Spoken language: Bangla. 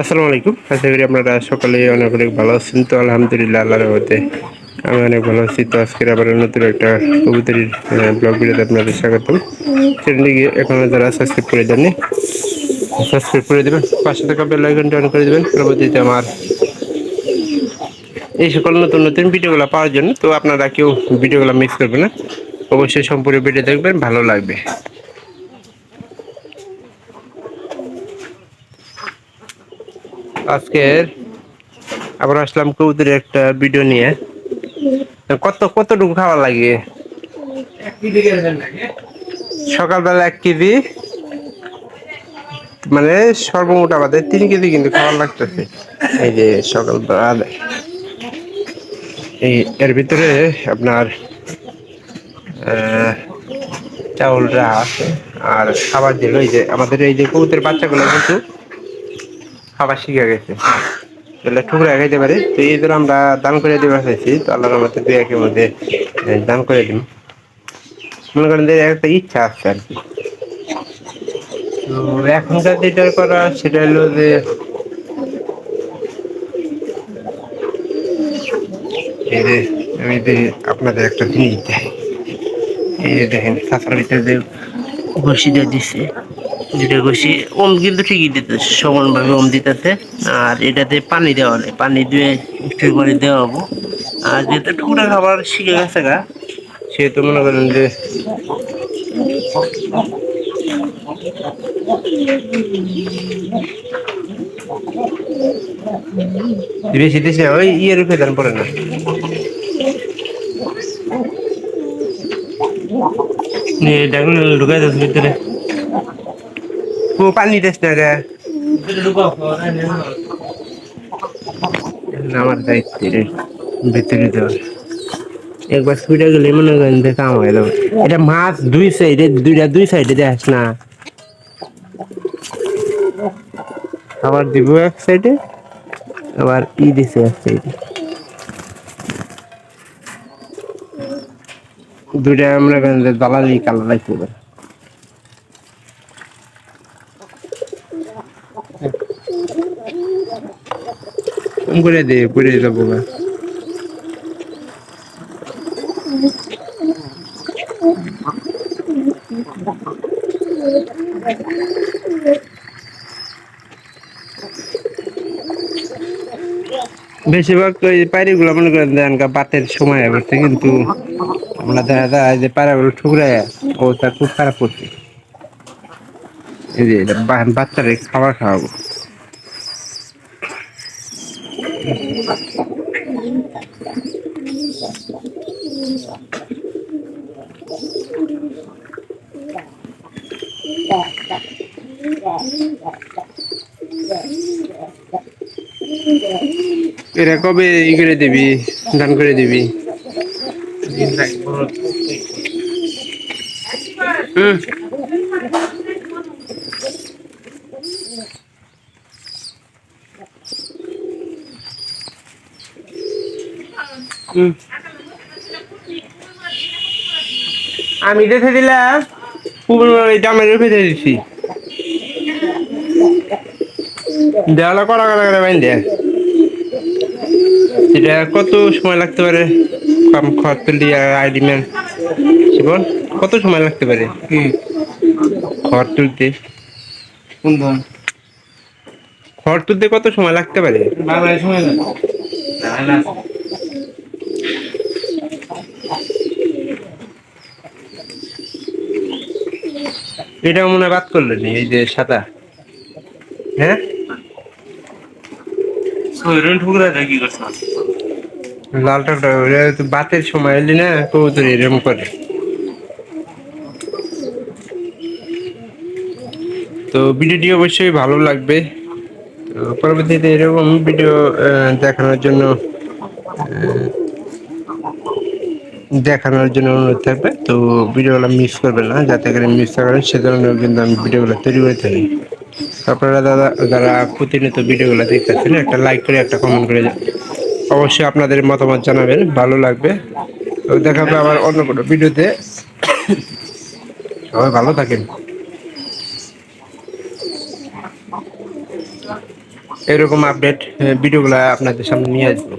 আসসালামু আলাইকুম। আশা করি আপনারা সকালে অনেক অনেক ভালো আছেন। তো আলহামদুলিল্লাহ আল্লাহর রহমতে আমি অনেক ভালো আছি। তো আজকের আবার নতুন একটা কবুতরের ব্লগ ভিডিওতে আপনাদের স্বাগতম। চ্যানেলটিকে এখনো যারা সাবস্ক্রাইব করে দেননি সাবস্ক্রাইব করে দেবেন, পাশে থাকা বেল আইকনটি অন করে দেবেন পরবর্তীতে আমার এই সকল নতুন নতুন ভিডিওগুলো পাওয়ার জন্য। তো আপনারা কেউ ভিডিওগুলো মিস করবেন না, অবশ্যই সম্পূর্ণ ভিডিও দেখবেন, ভালো লাগবে। আজকের আবার আসলাম কবুতরের একটা ভিডিও নিয়ে। কতটুকু খাওয়া লাগে? সকালবেলা 1 কেজি, মানে সর্বমোট আমাদের 3 কেজি কিন্তু খাওয়া লাগতেছে। এই যে সকালবেলা এর ভিতরে আপনার চাউলটা আছে আর খাবার দিল। এই যে আমাদের এই যে কবুতরের বাচ্চাগুলো কিন্তু খাবার শিখে গেছে, তাহলে টুকরা খাইতে পারে। তো এই জন্য আমরা দান করে দিবার চাইছি। তো আল্লাহর রহমতে 2-1 মধ্যে দান করে দিন, মনে করেন যে একটা ইচ্ছা আছে আর কি। তো এখনকার যেটা করা সেটা হলো যে এই যে আমি যে আপনাদের একটা জিনিস দেখাই। এই যে দেখেন কাঁচার ভিতরে যে ঘষি দিয়ে দিচ্ছে, যেটা ঘষি ওম কিন্তু ঠিকই দিতেছে, সমানভাবে ওম দিতেছে। আর এটাতে পানি দেওয়া নেই, পানি দিয়ে একটু করে দেওয়া হবো। আর যেহেতু টুকরা খাবার শিখে গেছে গা, সেহেতু মনে করেন যে বেশি দিছে ওই ইয়ের উপরে দান পড়ে না। দেখুন ঢুকাই যাচ্ছে ভিতরে, পানি দিস না রে, আমার দায়িত্ব রে ভিতরে দেওয়া। একবার ছুটে গেলে মনে করেন যে কাম হয়ে যাবে। এটা মাছ দুই সাইডে, দুই সাইডে দেখাস না, আবার দিব এক সাইডে, আবার দিছে এক সাইডে, দুইটা আমরা দালালি কালা লাগতে পারে। করে দে করে যাবো না। বেশিরভাগ ওই পায়রি গুলো মনে করেন দেন বাতের সময় করছে, কিন্তু আমরা দেখা যায় যে পায়রাগুলো ঠুকরায় অবস্থা খুব খারাপ করছে। এই যে বাচ্চারা খাবার খাওয়াবো। এরা কবে ই করে দিবি, দান করে দিবি? হুম হুম, আমি দেখে দিলাম জামের উপরে দিচ্ছি, দেওয়ালা কড়া কড়া করে বাইন দেয়। এটা কত সময় লাগতে পারে? খড় তুলি আইডি ম্যান জীবন, কত সময় লাগতে পারে খড় তুলতে? কোন ধরন খড় তুলতে কত সময় লাগতে পারে? বাংলায় সময় লাগে। এটা মনে হয় বাদ করলেন এই যে সাদা, হ্যাঁ লালটা বাতের সময় এলি না কবুতর এরকম করে। তো ভিডিওটি অবশ্যই ভালো লাগবে। তো পরবর্তীতে এরকম ভিডিও দেখানোর জন্য অনুরোধ থাকবে। তো ভিডিওগুলো মিস করবেন না, যাতে করে মিস না করেন সেজন্য কিন্তু আমি ভিডিওগুলো তৈরি করে থাকি। আপনারা যারা প্রতিনিয়ত ভিডিওগুলো দেখতেছেন একটা লাইক করে একটা কমেন্ট করে অবশ্যই আপনাদের মতামত জানাবেন, ভালো লাগবে। তো দেখা হবে আবার অন্য কোনো ভিডিওতে। সবাই ভালো থাকেন। এরকম আপডেট ভিডিওগুলো আপনাদের সামনে নিয়ে আসবো।